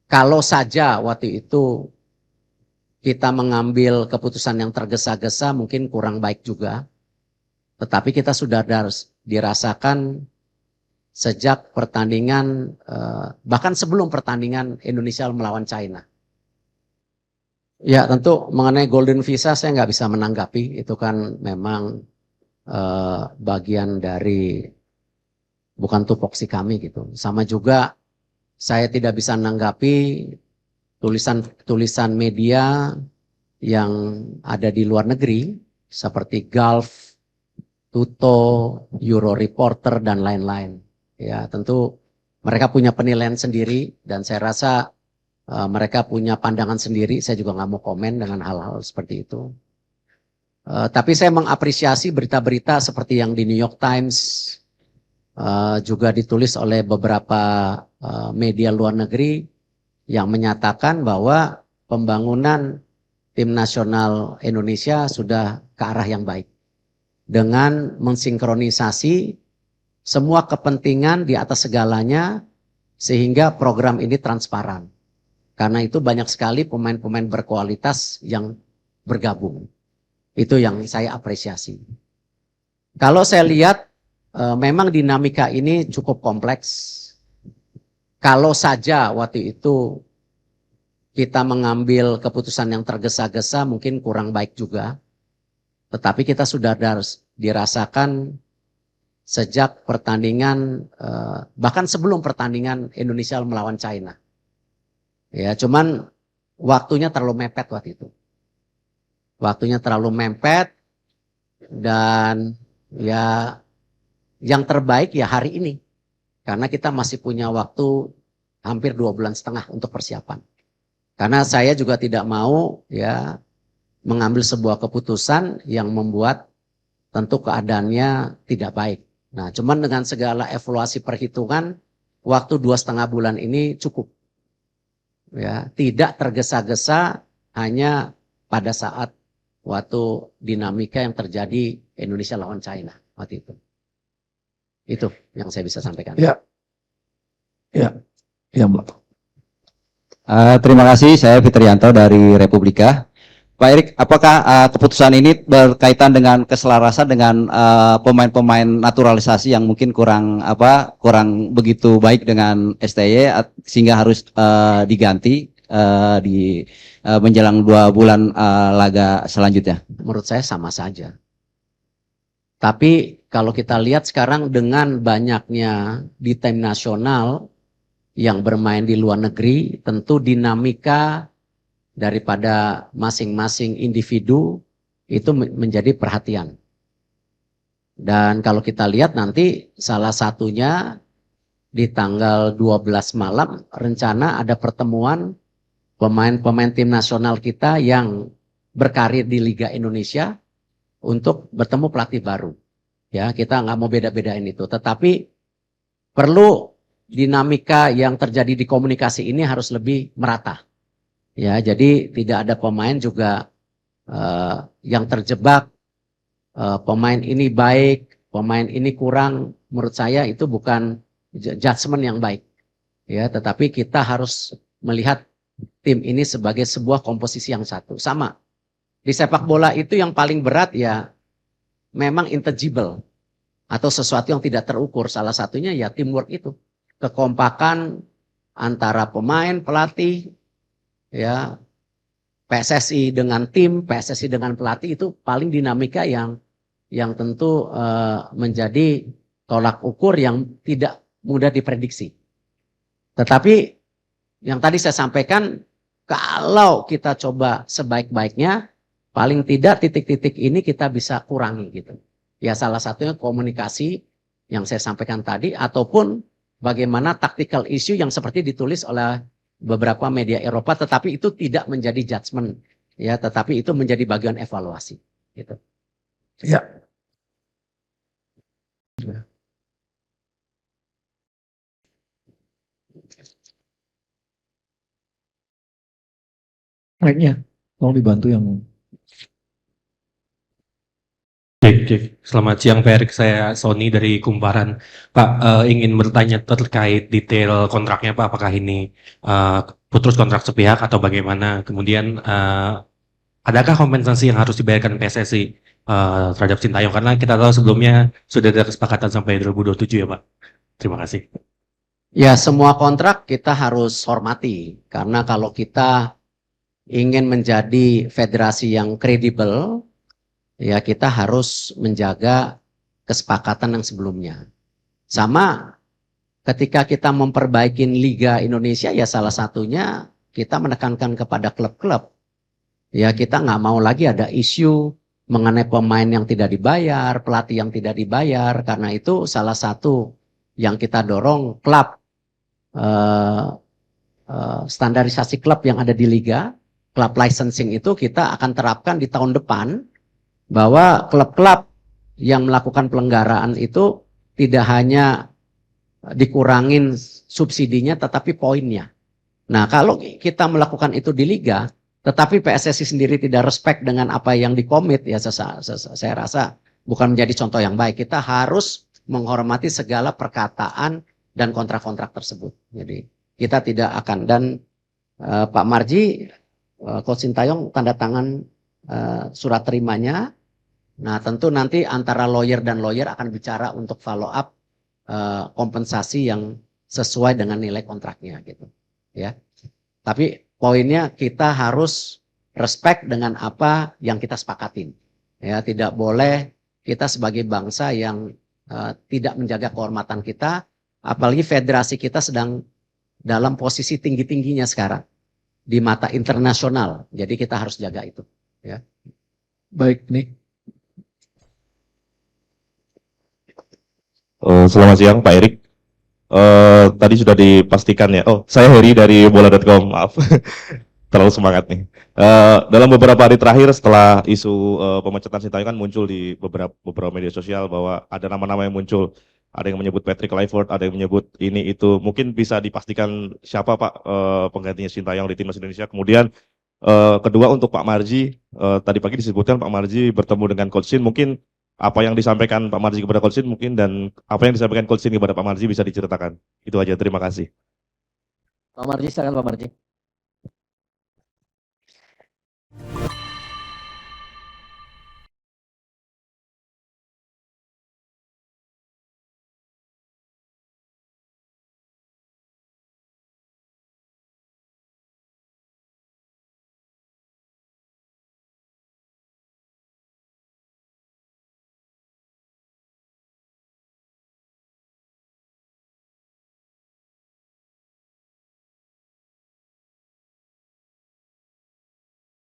Kalau saja waktu itu kita mengambil keputusan yang tergesa-gesa mungkin kurang baik juga. Tetapi kita sudah dirasakan sejak pertandingan, bahkan sebelum pertandingan Indonesia melawan China. Ya tentu mengenai golden visa saya nggak bisa menanggapi, itu kan memang bagian dari bukan tupoksi kami gitu. Sama juga saya tidak bisa menanggapi tulisan media yang ada di luar negeri seperti Gulf, Tuto, Euro Reporter dan lain-lain. Ya tentu mereka punya penilaian sendiri dan saya rasa mereka punya pandangan sendiri. Saya juga nggak mau komen dengan hal-hal seperti itu. Tapi saya mengapresiasi berita-berita seperti yang di New York Times, juga ditulis oleh beberapa media luar negeri yang menyatakan bahwa pembangunan tim nasional Indonesia sudah ke arah yang baik. Dengan mensinkronisasi semua kepentingan di atas segalanya sehingga program ini transparan. Karena itu banyak sekali pemain-pemain berkualitas yang bergabung. Itu yang saya apresiasi. Kalau saya lihat memang dinamika ini cukup kompleks. Kalau saja waktu itu kita mengambil keputusan yang tergesa-gesa mungkin kurang baik juga. Tetapi kita sudah dirasakan sejak pertandingan, bahkan sebelum pertandingan Indonesia melawan China. Ya, cuman waktunya terlalu mepet waktu itu. Waktunya terlalu mepet dan ya yang terbaik ya hari ini. Karena kita masih punya waktu hampir 2,5 bulan untuk persiapan. Karena saya juga tidak mau ya mengambil sebuah keputusan yang membuat tentu keadaannya tidak baik. Nah, cuman dengan segala evaluasi perhitungan, waktu 2,5 bulan ini cukup. Ya, tidak tergesa-gesa hanya pada saat waktu dinamika yang terjadi Indonesia lawan China waktu itu. Itu yang saya bisa sampaikan. Ya, Mbak. Terima kasih, saya Fitrianto dari Republika. Pak Erik, apakah keputusan ini berkaitan dengan keselarasan dengan pemain-pemain naturalisasi yang mungkin kurang begitu baik dengan STY sehingga harus diganti di menjelang 2 bulan laga selanjutnya? Menurut saya sama saja. Tapi kalau kita lihat sekarang dengan banyaknya di tim nasional yang bermain di luar negeri, tentu dinamika daripada masing-masing individu itu menjadi perhatian. Dan kalau kita lihat nanti salah satunya di tanggal 12 malam rencana ada pertemuan pemain-pemain tim nasional kita yang berkarir di Liga Indonesia untuk bertemu pelatih baru. Ya, kita nggak mau beda-bedain itu, tetapi perlu dinamika yang terjadi di komunikasi ini harus lebih merata. Ya, jadi tidak ada pemain juga yang terjebak, pemain ini baik, pemain ini kurang. Menurut saya itu bukan judgement yang baik. Ya, tetapi kita harus melihat tim ini sebagai sebuah komposisi yang satu. Sama. Di sepak bola itu yang paling berat ya memang intangible atau sesuatu yang tidak terukur. Salah satunya ya teamwork itu. Kekompakan antara pemain, pelatih, ya PSSI dengan tim, PSSI dengan pelatih itu paling dinamika yang tentu menjadi tolak ukur yang tidak mudah diprediksi. Tetapi yang tadi saya sampaikan, kalau kita coba sebaik-baiknya, paling tidak titik-titik ini kita bisa kurangi gitu. Ya salah satunya komunikasi yang saya sampaikan tadi, ataupun bagaimana tactical issue yang seperti ditulis oleh beberapa media Eropa, tetapi itu tidak menjadi judgement, ya, tetapi itu menjadi bagian evaluasi. Gitu. Ya. Mic-nya, tolong dibantu yang. Cek. Selamat siang Pak Erik, saya Sony dari Kumparan. Pak, ingin bertanya terkait detail kontraknya Pak, apakah ini putus kontrak sepihak atau bagaimana? Kemudian adakah kompensasi yang harus dibayarkan PSSI terhadap Sintayong? Karena kita tahu sebelumnya sudah ada kesepakatan sampai 2027 ya Pak. Terima kasih. Ya, semua kontrak kita harus hormati. Karena kalau kita ingin menjadi federasi yang kredibel, ya kita harus menjaga kesepakatan yang sebelumnya. Sama ketika kita memperbaiki Liga Indonesia, ya salah satunya kita menekankan kepada klub-klub. Ya kita nggak mau lagi ada isu mengenai pemain yang tidak dibayar, pelatih yang tidak dibayar. Karena itu salah satu yang kita dorong klub, standarisasi klub yang ada di Liga, klub licensing itu kita akan terapkan di tahun depan, bahwa klub-klub yang melakukan pelanggaran itu tidak hanya dikurangin subsidinya tetapi poinnya. Nah, kalau kita melakukan itu di liga tetapi PSSI sendiri tidak respect dengan apa yang dikomit, ya saya rasa bukan menjadi contoh yang baik. Kita harus menghormati segala perkataan dan kontrak-kontrak tersebut. Jadi kita tidak akan, dan Pak Marji, Coach Sintayong tanda tangan surat terimanya. Nah tentu nanti antara lawyer dan lawyer akan bicara untuk follow up kompensasi yang sesuai dengan nilai kontraknya gitu. Ya. Tapi poinnya kita harus respect dengan apa yang kita sepakatin. Ya, tidak boleh kita sebagai bangsa yang tidak menjaga kehormatan kita, apalagi federasi kita sedang dalam posisi tinggi-tingginya sekarang di mata internasional. Jadi kita harus jaga itu. Ya. Baik nih. Selamat siang Pak Erik. Tadi sudah dipastikan ya. Oh, saya Heri dari bola.com. Maaf, terlalu semangat nih. Dalam beberapa hari terakhir setelah isu pemecatan Sintayong kan muncul di beberapa media sosial bahwa ada nama-nama yang muncul. Ada yang menyebut Patrick Kluivert, ada yang menyebut ini itu. Mungkin bisa dipastikan siapa Pak penggantinya Sintayong di timnas Indonesia. Kemudian kedua untuk Pak Marji, tadi pagi disebutkan Pak Marji bertemu dengan Coach Shin. Mungkin apa yang disampaikan Pak Marji kepada Coach Shin mungkin, dan apa yang disampaikan Coach Shin kepada Pak Marji bisa diceritakan. Itu aja, terima kasih. Pak Marji, silakan Pak Marji.